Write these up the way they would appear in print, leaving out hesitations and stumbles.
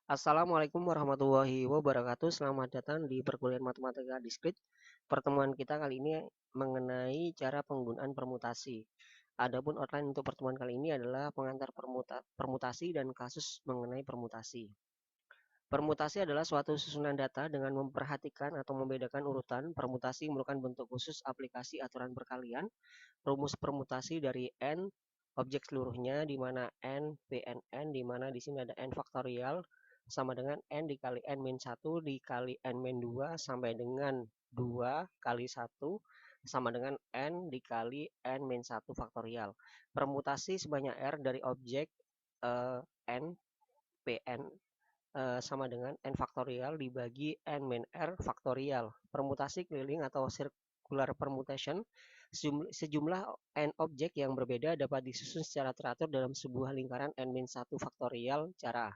Assalamualaikum warahmatullahi wabarakatuh. Selamat datang di perkuliahan matematika diskrit. Pertemuan kita kali ini mengenai cara penggunaan permutasi. Adapun outline untuk pertemuan kali ini adalah pengantar permutasi dan kasus mengenai permutasi. Permutasi adalah suatu susunan data dengan memperhatikan atau membedakan urutan. Permutasi merupakan bentuk khusus aplikasi aturan perkalian. Rumus permutasi dari n objek seluruhnya di mana n pnn, di mana di sini ada n faktorial sama dengan n dikali n min 1 dikali n min 2 sampai dengan 2 kali 1 sama dengan n dikali n min 1 faktorial. Permutasi sebanyak r dari objek n pn sama dengan n faktorial dibagi n min r faktorial. Permutasi keliling atau circular permutation, sejumlah n objek yang berbeda dapat disusun secara teratur dalam sebuah lingkaran n min 1 faktorial cara.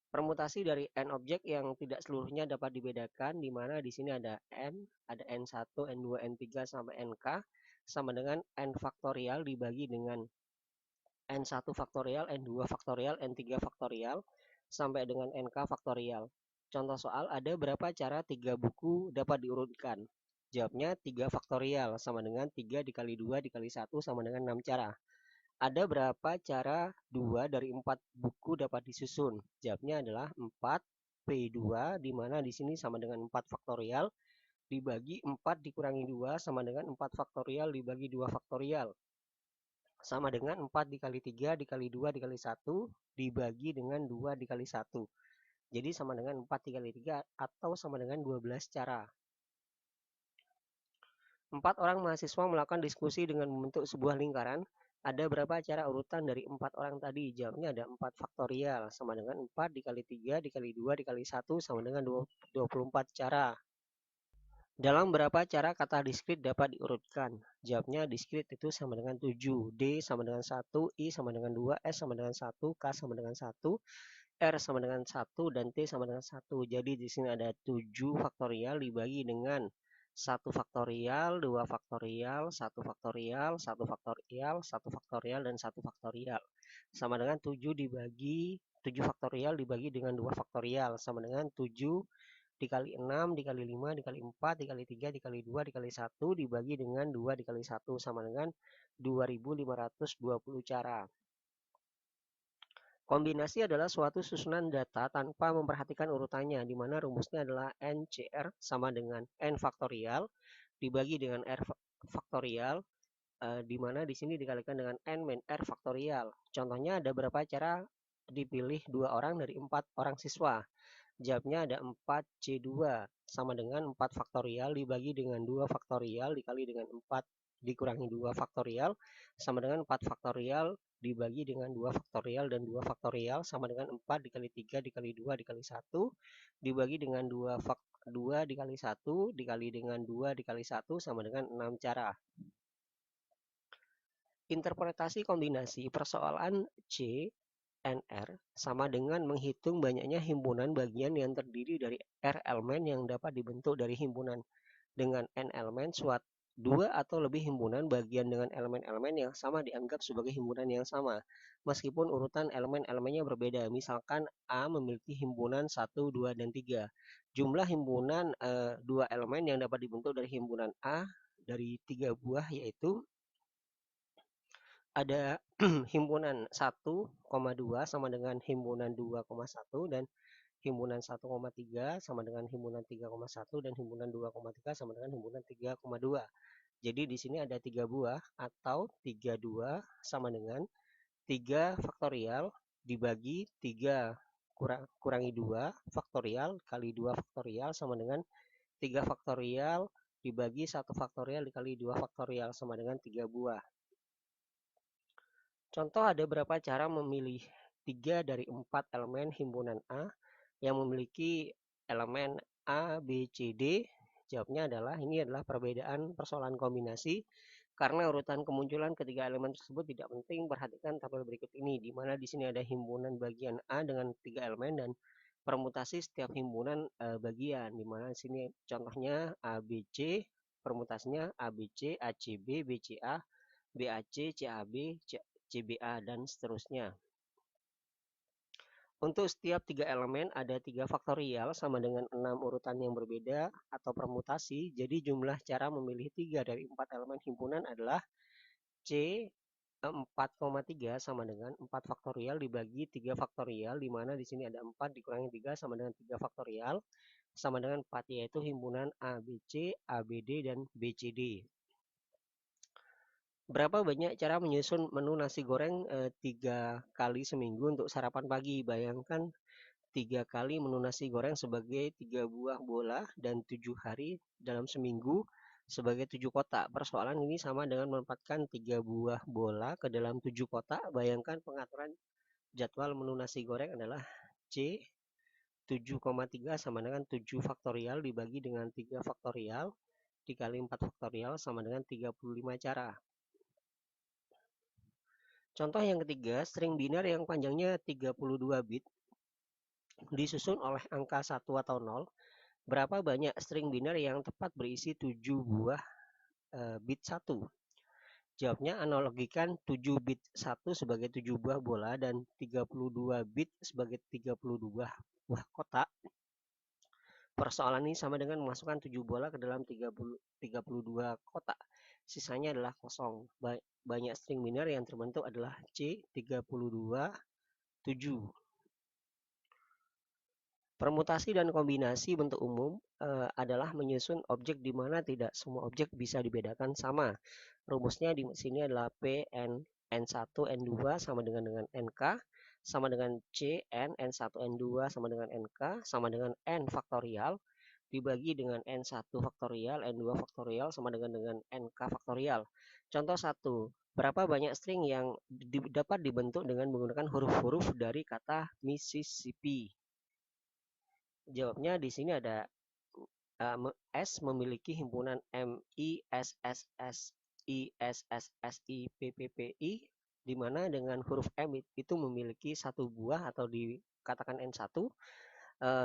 Permutasi dari n objek yang tidak seluruhnya dapat dibedakan, di mana di sini ada n1, n2, n3 sampai nk sama dengan n faktorial dibagi dengan n1 faktorial, n2 faktorial, n3 faktorial sampai dengan nk faktorial. Contoh soal, ada berapa cara 3 buku dapat diurutkan? Jawabnya 3 faktorial sama dengan 3 dikali 2 dikali 1 sama dengan 6 cara. Ada berapa cara 2 dari 4 buku dapat disusun? Jawabnya adalah 4 P2, di mana di sini sama dengan 4 faktorial dibagi 4 dikurangi 2 sama dengan 4 faktorial dibagi 2 faktorial. Sama dengan 4 dikali 3 dikali 2 dikali 1 dibagi dengan 2 dikali 1. Jadi sama dengan 4 dikali 3 atau sama dengan 12 cara. 4 orang mahasiswa melakukan diskusi dengan membentuk sebuah lingkaran. Ada berapa cara urutan dari 4 orang tadi? Jawabnya ada 4 faktorial sama dengan 4 dikali 3 dikali 2 dikali 1 sama dengan 24 cara. Dalam berapa cara kata diskrit dapat diurutkan? Jawabnya diskrit itu sama dengan 7, D sama dengan 1, I sama dengan 2, S sama dengan 1, K sama dengan 1, R sama dengan 1, dan T sama dengan 1. Jadi di sini ada 7 faktorial dibagi dengan 1 faktorial, 2 faktorial, 1 faktorial, 1 faktorial, 1 faktorial, dan 1 faktorial. Sama dengan 7 dibagi 7 faktorial dibagi dengan 2 faktorial sama dengan 7 dikali 6 dikali 5 dikali 4 dikali 3 dikali 2 dikali 1 dibagi dengan 2 dikali 1 sama dengan 2520 cara. Kombinasi adalah suatu susunan data tanpa memperhatikan urutannya, di mana rumusnya adalah NCR sama dengan N faktorial dibagi dengan R faktorial, di mana di sini dikalikan dengan N min R faktorial. Contohnya ada berapa cara dipilih 2 orang dari 4 orang siswa? Jawabnya ada 4C2 sama dengan 4 faktorial dibagi dengan 2 faktorial dikali dengan 4 dikurangi 2 faktorial sama dengan 4 faktorial dibagi dengan 2 faktorial dan 2 faktorial sama dengan 4 dikali 3 dikali 2 dikali 1 dibagi dengan 2 dikali 1 dikali dengan 2 dikali 1 sama dengan 6 cara. Interpretasi kombinasi persoalan C NR sama dengan menghitung banyaknya himpunan bagian yang terdiri dari R elemen yang dapat dibentuk dari himpunan dengan N elemen. Suatu 2 atau lebih himpunan bagian dengan elemen-elemen yang sama dianggap sebagai himpunan yang sama, meskipun urutan elemen-elemennya berbeda. Misalkan A memiliki himpunan 1, 2, dan 3. Jumlah himpunan 2 elemen yang dapat dibentuk dari himpunan A dari 3 buah yaitu ada himpunan 1,2 sama dengan himpunan 2,1 dan himpunan 1,3 sama dengan himpunan 3,1 dan himpunan 2,3 sama dengan himpunan 3,2. Jadi di sini ada 3 buah atau 32 sama dengan 3 faktorial dibagi 3 kurangi 2 faktorial kali 2 faktorial sama dengan 3 faktorial dibagi 1 faktorial dikali 2 faktorial sama dengan 3 buah. Contoh, ada berapa cara memilih 3 dari 4 elemen himpunan A yang memiliki elemen A, B, C, D? Jawabnya adalah ini adalah perbedaan persoalan kombinasi karena urutan kemunculan ketiga elemen tersebut tidak penting. Perhatikan tabel berikut ini, di mana di sini ada himpunan bagian A dengan 3 elemen dan permutasi setiap himpunan bagian, di mana di sini contohnya A, B, C, permutasinya A, B, C, A, C, B, B, C, A, B, A, C, C, A, B, C, CBA, dan seterusnya. Untuk setiap 3 elemen ada 3 faktorial sama dengan 6 urutan yang berbeda atau permutasi. Jadi jumlah cara memilih 3 dari 4 elemen himpunan adalah C 4,3 sama dengan 4 faktorial dibagi 3 faktorial, di mana di sini ada 4 dikurangi 3 sama dengan 3 faktorial, sama dengan 4, yaitu himpunan ABC, ABD, dan BCD. Berapa banyak cara menyusun menu nasi goreng 3 kali seminggu untuk sarapan pagi? Bayangkan 3 kali menu nasi goreng sebagai 3 buah bola dan 7 hari dalam seminggu sebagai 7 kotak. Persoalan ini sama dengan menempatkan 3 buah bola ke dalam 7 kotak. Bayangkan pengaturan jadwal menu nasi goreng adalah C 7,3 sama dengan 7 faktorial dibagi dengan 3 faktorial dikali 4 faktorial sama dengan 35 cara. Contoh yang ketiga, string biner yang panjangnya 32 bit disusun oleh angka 1 atau 0. Berapa banyak string biner yang tepat berisi 7 buah bit 1? Jawabnya, analogikan 7 bit 1 sebagai 7 buah bola dan 32 bit sebagai 32 buah kotak. Persoalan ini sama dengan memasukkan 7 bola ke dalam 32 kotak. Sisanya adalah kosong. Banyak string biner yang terbentuk adalah C32 7. Permutasi dan kombinasi bentuk umum adalah menyusun objek di mana tidak semua objek bisa dibedakan sama. Rumusnya di sini adalah P N1 N2 sama dengan NK sama dengan C N1 N2 sama dengan NK sama dengan N faktorial dibagi dengan N1 faktorial N2 faktorial sama dengan NK faktorial. Contoh 1. Berapa banyak string yang dapat dibentuk dengan menggunakan huruf-huruf dari kata Mississippi? Jawabnya di sini ada S memiliki himpunan M, I, S, S, S, I, S, S, S, I, P, P, P, I, di mana dengan huruf M itu memiliki 1 buah atau dikatakan N1,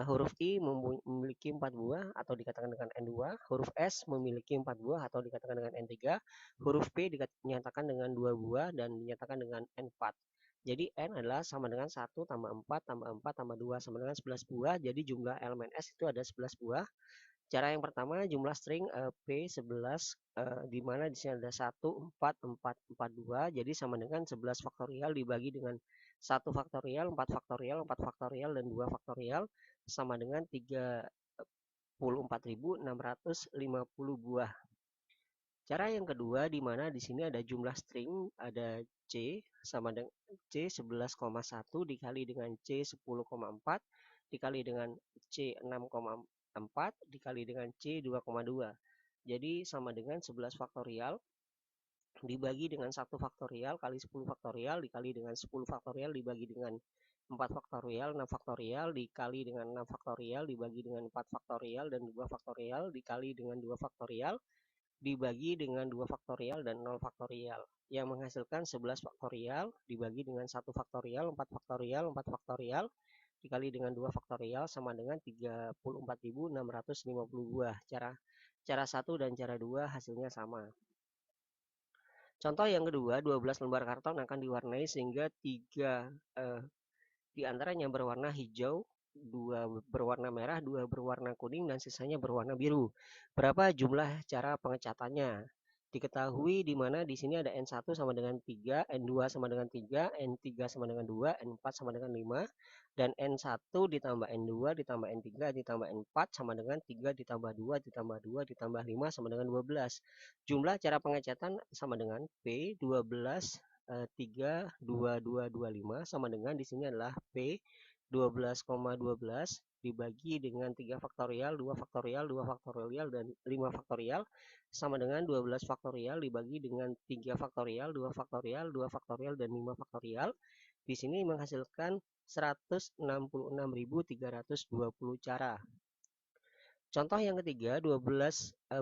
huruf I memiliki 4 buah atau dikatakan dengan N2, huruf S memiliki 4 buah atau dikatakan dengan N3, huruf P dinyatakan dengan 2 buah dan dinyatakan dengan N4. Jadi N adalah sama dengan 1 tambah 4 tambah 4 tambah 2 sama dengan 11 buah. Jadi jumlah elemen S itu ada 11 buah. Cara yang pertama jumlah string P11 di mana di sini ada 1, 4, 4, 4, 2. Jadi sama dengan 11 faktorial dibagi dengan 1 faktorial, 4 faktorial, 4 faktorial, dan 2 faktorial sama dengan 34.650 buah. Cara yang kedua di mana di sini ada jumlah string, ada C sama dengan C 11,1 dikali dengan C 10,4 dikali dengan C 6,4 dikali dengan C 2,2. Jadi sama dengan 11 faktorial dibagi dengan 1 faktorial kali 10 faktorial dikali dengan 10 faktorial dibagi dengan 4 faktorial, 6 faktorial dikali dengan 6 faktorial dibagi dengan 4 faktorial dan 2 faktorial dikali dengan 2 faktorial dibagi dengan 2 faktorial dan 0 faktorial yang menghasilkan 11 faktorial dibagi dengan 1 faktorial, 4 faktorial, 4 faktorial dikali dengan 2 faktorial sama dengan 34.650 buah. Cara 1 dan cara 2 hasilnya sama. Contoh yang kedua, 12 lembar karton akan diwarnai sehingga 3 di antaranya berwarna hijau, 2 berwarna merah, 2 berwarna kuning, dan sisanya berwarna biru. Berapa jumlah cara pengecatannya? Diketahui di mana di sini ada N1 sama dengan 3, N2 sama dengan 3, N3 sama dengan 2, N4 sama dengan 5, dan N1 ditambah N2 ditambah N3 ditambah N4 sama dengan 3 ditambah 2 ditambah 2 ditambah 5 sama dengan 12. Jumlah cara pengecatan sama dengan P 12 3 2 2 25 sama dengan di sini adalah P 12,12 dibagi dengan 3 faktorial, 2 faktorial, 2 faktorial, dan 5 faktorial sama dengan 12 faktorial dibagi dengan 3 faktorial, 2 faktorial, 2 faktorial, dan 5 faktorial. Di sini menghasilkan 166.320 cara. Contoh yang ketiga, 12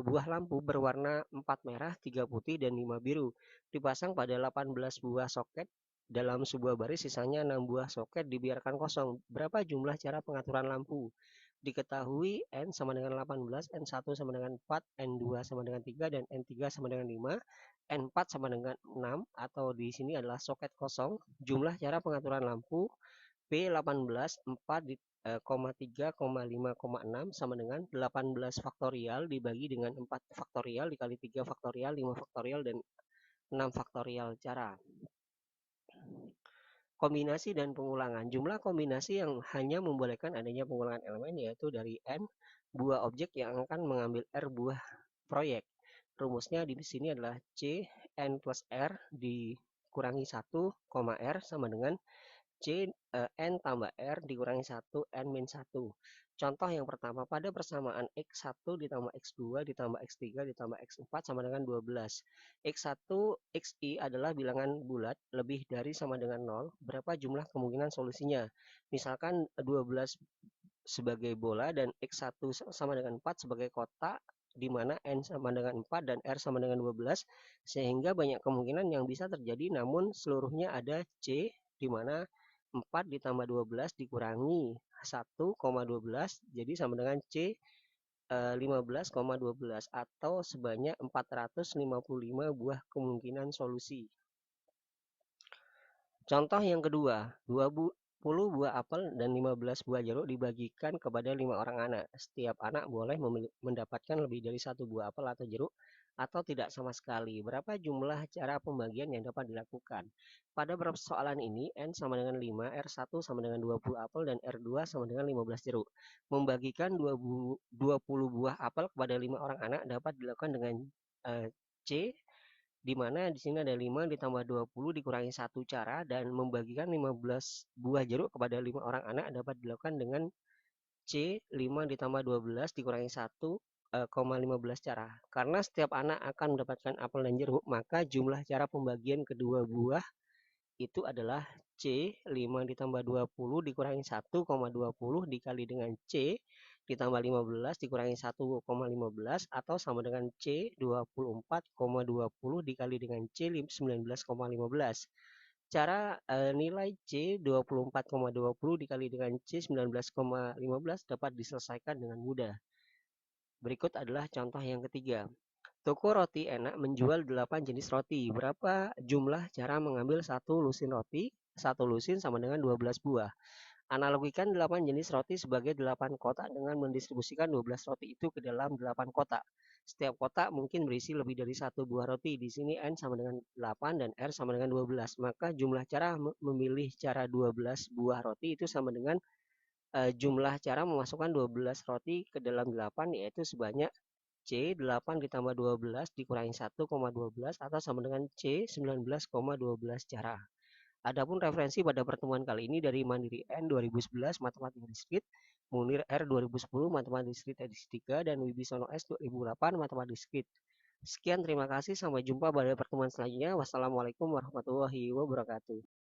buah lampu berwarna 4 merah, 3 putih, dan 5 biru dipasang pada 18 buah soket dalam sebuah baris, sisanya 6 buah soket dibiarkan kosong. Berapa jumlah cara pengaturan lampu? Diketahui N sama dengan 18, N1 sama dengan 4, N2 sama dengan 3, dan N3 sama dengan 5, N4 sama dengan 6, atau di sini adalah soket kosong. Jumlah cara pengaturan lampu P18 4 3, 5, 6 sama dengan 18 faktorial dibagi dengan 4 faktorial dikali 3 faktorial, 5 faktorial, dan 6 faktorial. Cara kombinasi dan pengulangan. Jumlah kombinasi yang hanya membolehkan adanya pengulangan elemen yaitu dari n buah objek yang akan mengambil r buah proyek. Rumusnya di sini adalah C n plus r dikurangi 1, r sama dengan C n tambah r dikurangi 1 n min 1. Contoh yang pertama, pada persamaan X1 ditambah X2 ditambah X3 ditambah X4 sama dengan 12. X1, Xi adalah bilangan bulat lebih dari sama dengan 0. Berapa jumlah kemungkinan solusinya? Misalkan 12 sebagai bola dan X1 sama dengan 4 sebagai kotak, di mana N sama dengan 4 dan R sama dengan 12, sehingga banyak kemungkinan yang bisa terjadi, namun seluruhnya ada C, di mana 4 ditambah 12 dikurangi 1,12 jadi sama dengan C 15,12 atau sebanyak 455 buah kemungkinan solusi. Contoh yang kedua, 20 buah apel dan 15 buah jeruk dibagikan kepada 5 orang anak. Setiap anak boleh mendapatkan lebih dari 1 buah apel atau jeruk atau tidak sama sekali. Berapa jumlah cara pembagian yang dapat dilakukan? Pada persoalan ini, N sama dengan 5, R1 sama dengan 20 apel, dan R2 sama dengan 15 jeruk. Membagikan 20 buah apel kepada 5 orang anak dapat dilakukan dengan C, di mana di sini ada 5 ditambah 20 dikurangi 1 cara, dan membagikan 15 buah jeruk kepada 5 orang anak dapat dilakukan dengan C 5 ditambah 12 dikurangi 1,15 cara. Karena setiap anak akan mendapatkan apel dan jeruk, maka jumlah cara pembagian kedua buah itu adalah C 5 ditambah 20 dikurangi 1,20 dikali dengan C ditambah 15 dikurangi 1,15 atau sama dengan C 24,20 dikali dengan C 19,15. Cara nilai C 24,20 dikali dengan C 19,15 dapat diselesaikan dengan mudah. Berikut adalah contoh yang ketiga. Toko roti enak menjual 8 jenis roti. Berapa jumlah cara mengambil satu lusin roti? Satu lusin sama dengan 12 buah. Analogikan 8 jenis roti sebagai 8 kotak dengan mendistribusikan 12 roti itu ke dalam 8 kotak. Setiap kotak mungkin berisi lebih dari 1 buah roti. Di sini N sama dengan 8 dan R sama dengan 12. Maka jumlah cara memilih cara 12 buah roti itu sama dengan jumlah cara memasukkan 12 roti ke dalam 8, yaitu sebanyak C 8 ditambah 12 dikurangi 1,12 atau sama dengan C 19,12 cara. Adapun referensi pada pertemuan kali ini dari Mandiri N 2011 Matematika Diskrit, Munir R 2010 Matematika Diskrit edisi 3, dan Wibisono S 2008 Matematika Diskrit. Sekian, terima kasih, sampai jumpa pada pertemuan selanjutnya. Wassalamualaikum warahmatullahi wabarakatuh.